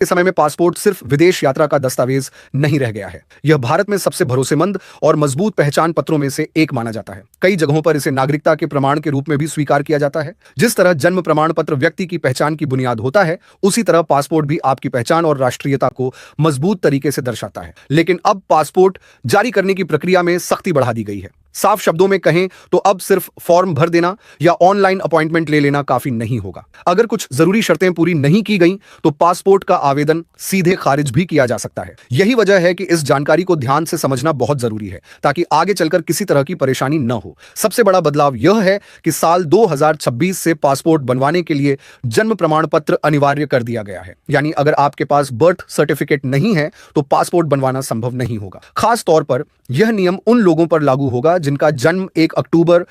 के समय में पासपोर्ट सिर्फ विदेश यात्रा का दस्तावेज नहीं रह गया है। यह भारत में सबसे भरोसेमंद और मजबूत पहचान पत्रों में से एक माना जाता है। कई जगहों पर इसे नागरिकता के प्रमाण के रूप में भी स्वीकार किया जाता है। जिस तरह जन्म प्रमाण पत्र व्यक्ति की पहचान की बुनियाद होता है, उसी तरह पासपोर्ट भी आपकी पहचान और राष्ट्रीयता को मजबूत तरीके से दर्शाता है। लेकिन अब पासपोर्ट जारी करने की प्रक्रिया में सख्ती बढ़ा दी गई है। साफ शब्दों में कहें तो अब सिर्फ फॉर्म भर देना या ऑनलाइन अपॉइंटमेंट ले लेना काफी नहीं होगा। अगर कुछ जरूरी शर्तें पूरी नहीं की गई तो पासपोर्ट का आवेदन सीधे खारिज भी किया जा सकता है। यही वजह है कि इस जानकारी को ध्यान से समझना बहुत जरूरी है, ताकि आगे चलकर किसी तरह की परेशानी न हो। सबसे बड़ा बदलाव यह है कि साल 2026 से पासपोर्ट बनवाने के लिए जन्म प्रमाण पत्र अनिवार्य कर दिया गया है। यानी अगर आपके पास बर्थ सर्टिफिकेट नहीं है तो पासपोर्ट बनवाना संभव नहीं होगा। खास तौर पर यह नियम उन लोगों पर लागू होगा जिनका जन्म 1 अक्टूबर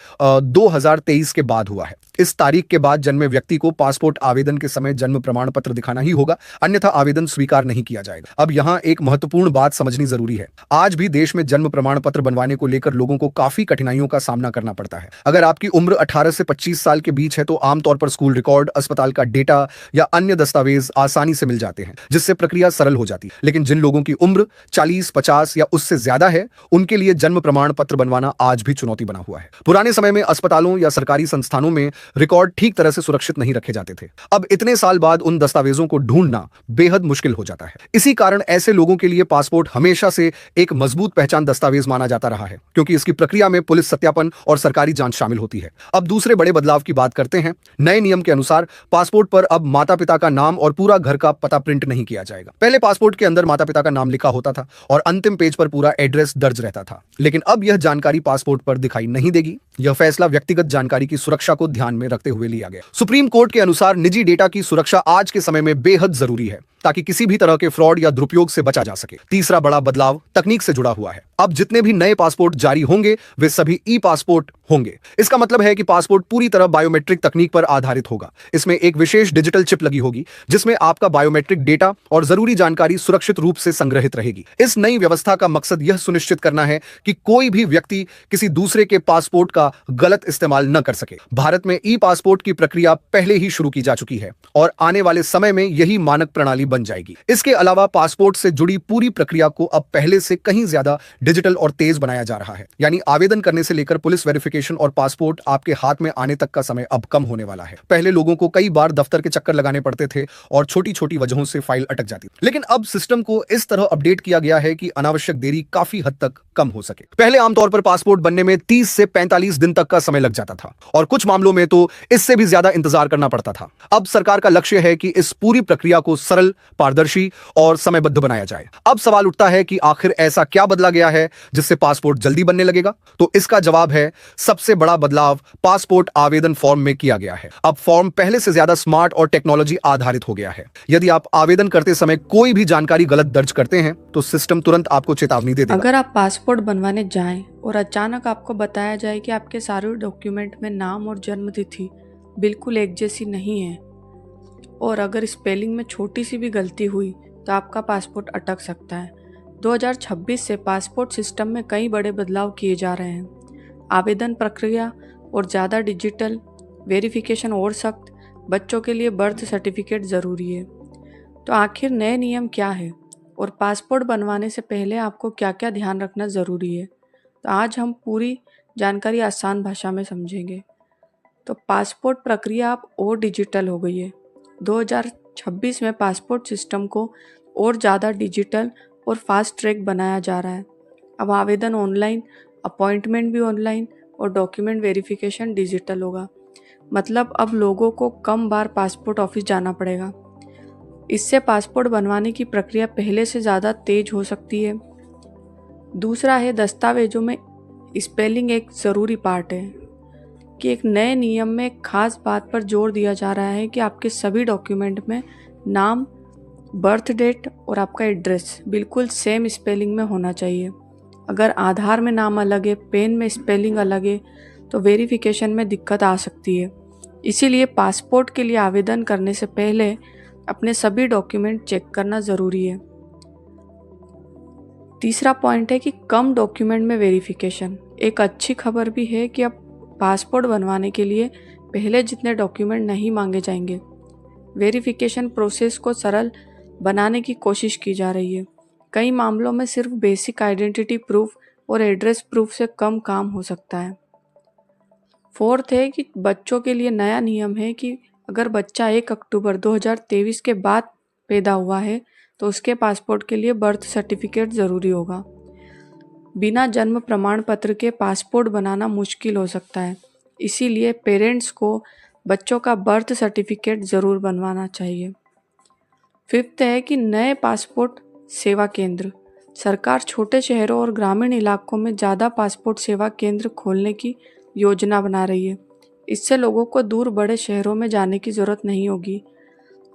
2023 के बाद हुआ है। इस तारीख के बाद जन्मे व्यक्ति को पासपोर्ट आवेदन के समय जन्म प्रमाण पत्र दिखाना ही होगा, अन्यथा आवेदन स्वीकार नहीं किया जाएगा। अब यहां एक महत्वपूर्ण बात समझनी जरूरी है। आज भी देश में जन्म प्रमाण पत्र बनवाने को लेकर लोगों को काफी कठिनाइयों का सामना करना पड़ता है। अगर आपकी उम्र 18 से 25 साल के बीच है तो आमतौर पर स्कूल रिकॉर्ड, अस्पताल का डेटा या अन्य दस्तावेज आसानी से मिल जाते हैं, जिससे प्रक्रिया सरल हो जाती है। लेकिन जिन लोगों की उम्र 40, 50 या उससे ज्यादा है, उनके लिए जन्म प्रमाण पत्र बनवाना आज भी चुनौती बना हुआ है। पुराने समय में अस्पतालों या सरकारी संस्थानों में रिकॉर्ड ठीक तरह से सुरक्षित नहीं रखे जाते थे। अब इतने साल बाद उन दस्तावेजों को ढूंढना बेहद मुश्किल हो जाता है। इसी कारण ऐसे लोगों के लिए पासपोर्ट हमेशा से एक मजबूत पहचान दस्तावेज माना जाता रहा है, क्योंकि इसकी प्रक्रिया में पुलिस सत्यापन और सरकारी जांच शामिल होती है। अब दूसरे बड़े बदलाव की बात करते हैं। नए नियम के अनुसार पासपोर्ट पर अब माता पिता का नाम और पूरा घर का पता प्रिंट नहीं किया जाएगा। पहले पासपोर्ट के अंदर माता पिता का नाम लिखा होता था और अंतिम पेज पर पूरा एड्रेस दर्ज रहता था, लेकिन अब यह जानकारी पासपोर्ट पर दिखाई नहीं देगी। यह फैसला व्यक्तिगत जानकारी की सुरक्षा को ध्यान में रखते हुए लिया गया। सुप्रीम कोर्ट के अनुसार निजी डेटा की सुरक्षा आज के समय में बेहद जरूरी है, ताकि किसी भी तरह के फ्रॉड या दुरुपयोग से बचा जा सके। तीसरा बड़ा बदलाव तकनीक से जुड़ा हुआ है। अब जितने भी नए पासपोर्ट जारी होंगे वे सभी ई पासपोर्ट होंगे। इसका मतलब है कि पासपोर्ट पूरी तरह बायोमेट्रिक तकनीक पर आधारित होगा। इसमें एक विशेष डिजिटल चिप लगी होगी, जिसमें आपका बायोमेट्रिक डेटा और जरूरी जानकारी सुरक्षित रूप से संग्रहित रहेगी। इस नई व्यवस्था का मकसद यह सुनिश्चित करना है कि कोई भी व्यक्ति किसी दूसरे के पासपोर्ट का गलत इस्तेमाल न कर सके। भारत में ई पासपोर्ट की प्रक्रिया पहले ही शुरू की जा चुकी है और आने वाले समय में यही मानक प्रणाली बन जाएगी। इसके अलावा पासपोर्ट से जुड़ी पूरी प्रक्रिया को अब पहले से कहीं ज्यादा डिजिटल और तेज बनाया जा रहा है। यानी आवेदन करने से लेकर पुलिस वेरिफिकेशन और पासपोर्ट आपके हाथ में आने तक का समय अब कम होने वाला है। पहले लोगों को कई बार दफ्तर के चक्कर लगाने पड़ते थे और छोटी छोटी वजहों से फाइल अटक जाती थी। लेकिन अब सिस्टम को इस तरह अपडेट किया गया है कि अनावश्यक देरी काफी हद तक कम हो सके। पहले आमतौर पर पासपोर्ट बनने में 30 से 45 दिन तक का समय लग जाता था और कुछ मामलों में तो इससे भी ज्यादा इंतजार करना पड़ता था। अब सरकार का लक्ष्य है कि इस पूरी प्रक्रिया को सरल, पारदर्शी और समयबद्ध बनाया जाए। अब सवाल उठता है कि आखिर ऐसा क्या बदला गया है जिससे पासपोर्ट जल्दी बनने लगेगा? तो इसका जवाब है, सबसे बड़ा बदलाव पासपोर्ट आवेदन फॉर्म में किया गया है। अब फॉर्म पहले से ज्यादा स्मार्ट और टेक्नोलॉजी आधारित हो गया है। यदि आप आवेदन करते समय कोई भी जानकारी गलत दर्ज करते हैं तो सिस्टम तुरंत आपको चेतावनी दे देगा। अगर आप पासपोर्ट बनवाने जाएं और अचानक आपको बताया जाए कि आपके सारे डॉक्यूमेंट में नाम और जन्म तिथि बिल्कुल एक जैसी नहीं है और अगर स्पेलिंग में छोटी सी भी गलती हुई तो आपका पासपोर्ट अटक सकता है। 2026 से पासपोर्ट सिस्टम में कई बड़े बदलाव किए जा रहे हैं। आवेदन प्रक्रिया और ज़्यादा डिजिटल, वेरिफिकेशन और सख्त, बच्चों के लिए बर्थ सर्टिफिकेट ज़रूरी है। तो आखिर नए नियम क्या है और पासपोर्ट बनवाने से पहले आपको क्या क्या ध्यान रखना ज़रूरी है, तो आज हम पूरी जानकारी आसान भाषा में समझेंगे। तो पासपोर्ट प्रक्रिया अब और डिजिटल हो गई है। 2026 में पासपोर्ट सिस्टम को और ज़्यादा डिजिटल और फास्ट ट्रैक बनाया जा रहा है। अब आवेदन ऑनलाइन, अपॉइंटमेंट भी ऑनलाइन और डॉक्यूमेंट वेरिफिकेशन डिजिटल होगा। मतलब अब लोगों को कम बार पासपोर्ट ऑफिस जाना पड़ेगा। इससे पासपोर्ट बनवाने की प्रक्रिया पहले से ज़्यादा तेज हो सकती है। दूसरा है, दस्तावेजों में स्पेलिंग एक ज़रूरी पार्ट है कि एक नए नियम में एक खास बात पर जोर दिया जा रहा है कि आपके सभी डॉक्यूमेंट में नाम, बर्थ डेट और आपका एड्रेस बिल्कुल सेम स्पेलिंग में होना चाहिए। अगर आधार में नाम अलग है, पेन में स्पेलिंग अलग है, तो वेरिफिकेशन में दिक्कत आ सकती है। इसीलिए पासपोर्ट के लिए आवेदन करने से पहले अपने सभी डॉक्यूमेंट चेक करना ज़रूरी है। तीसरा पॉइंट है कि कम डॉक्यूमेंट में वेरिफिकेशन। एक अच्छी खबर भी है कि अब पासपोर्ट बनवाने के लिए पहले जितने डॉक्यूमेंट नहीं मांगे जाएंगे। वेरिफिकेशन प्रोसेस को सरल, बनाने की कोशिश की जा रही है। कई मामलों में सिर्फ बेसिक आइडेंटिटी प्रूफ और एड्रेस प्रूफ से कम काम हो सकता है। फोर्थ है कि बच्चों के लिए नया नियम है कि अगर बच्चा 1 अक्टूबर 2023 के बाद पैदा हुआ है तो उसके पासपोर्ट के लिए बर्थ सर्टिफिकेट ज़रूरी होगा। बिना जन्म प्रमाण पत्र के पासपोर्ट बनाना मुश्किल हो सकता है, इसीलिए पेरेंट्स को बच्चों का बर्थ सर्टिफिकेट ज़रूर बनवाना चाहिए। फिफ्थ है कि नए पासपोर्ट सेवा केंद्र। सरकार छोटे शहरों और ग्रामीण इलाकों में ज़्यादा पासपोर्ट सेवा केंद्र खोलने की योजना बना रही है। इससे लोगों को दूर बड़े शहरों में जाने की ज़रूरत नहीं होगी।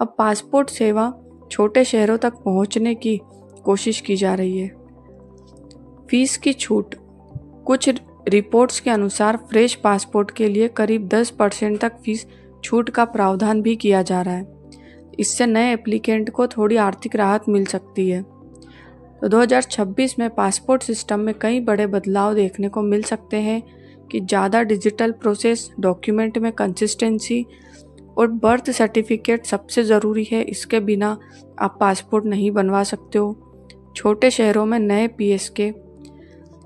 अब पासपोर्ट सेवा छोटे शहरों तक पहुंचने की कोशिश की जा रही है। फीस की छूट। कुछ रिपोर्ट्स के अनुसार फ्रेश पासपोर्ट के लिए करीब 10% तक फीस छूट का प्रावधान भी किया जा रहा है। इससे नए एप्लीकेंट को थोड़ी आर्थिक राहत मिल सकती है। तो 2026 में पासपोर्ट सिस्टम में कई बड़े बदलाव देखने को मिल सकते हैं कि ज़्यादा डिजिटल प्रोसेस, डॉक्यूमेंट में कंसिस्टेंसी और बर्थ सर्टिफिकेट सबसे ज़रूरी है। इसके बिना आप पासपोर्ट नहीं बनवा सकते हो। छोटे शहरों में नए पीएसके।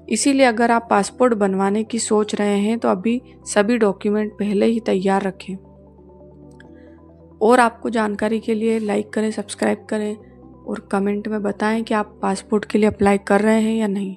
इसीलिए अगर आप पासपोर्ट बनवाने की सोच रहे हैं तो अभी सभी डॉक्यूमेंट पहले ही तैयार रखें। और आपको जानकारी के लिए लाइक करें, सब्सक्राइब करें और कमेंट में बताएं कि आप पासपोर्ट के लिए अप्लाई कर रहे हैं या नहीं।